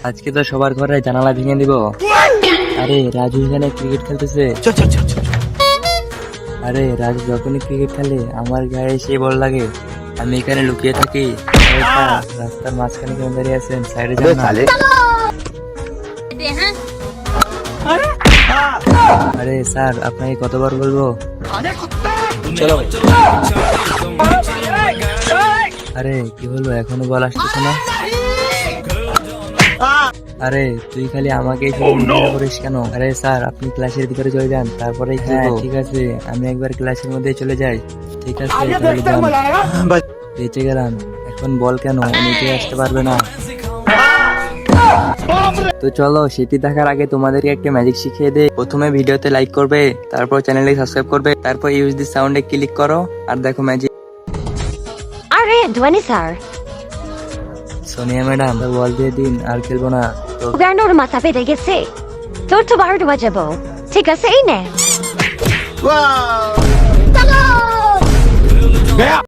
আজকে তো সবার ঘরে জানালা ভেঙে দিব। আরে রাজু এখানে ক্রিকেট খেলতেছে। আরে রাজু যখনই ক্রিকেট খেলে আমার গায়ে এসে বল লাগে। আমি এখানে লুকিয়ে থাকি। আরে স্যার, রাস্তার মাঝখানে কেন দাঁড়িয়ে আছেন? সাইডে যান না। আরে স্যার, আপনাকে কতবার বলবো? চলো। আরে কি হলো, এখনো বল আসতেছে না? আরে তুই খালি আমাকেই করিস কেন? আরে স্যার, আপনি ক্লাসের ভিতরে চলে যান, তারপরে হ্যাঁ ঠিক আছে, আমি একবার ক্লাসের মধ্যে চলে যাই। ঠিক আছে, তাহলে যান। বেঁচে গেলাম। এখন বল কেন নিচে আসতে পারবে না? তো চলো, সেটি দেখার আগে তোমাদেরকে একটা ম্যাজিক শিখিয়ে দে। প্রথমে ভিডিওতে লাইক করবে, তারপর চ্যানেলে সাবস্ক্রাইব করবে, তারপর ইউজ দিস সাউন্ডে ক্লিক করো আর দেখো ম্যাজিক। আরে ধোয়ানি স্যার, সোনিয়া ম্যাডাম, বল দিয়ে দিন, আর খেলবো না। তো ওর মাথা পেটে গেছে, তোর তো 12টা বাজাবো। ঠিক আছে, এই নে।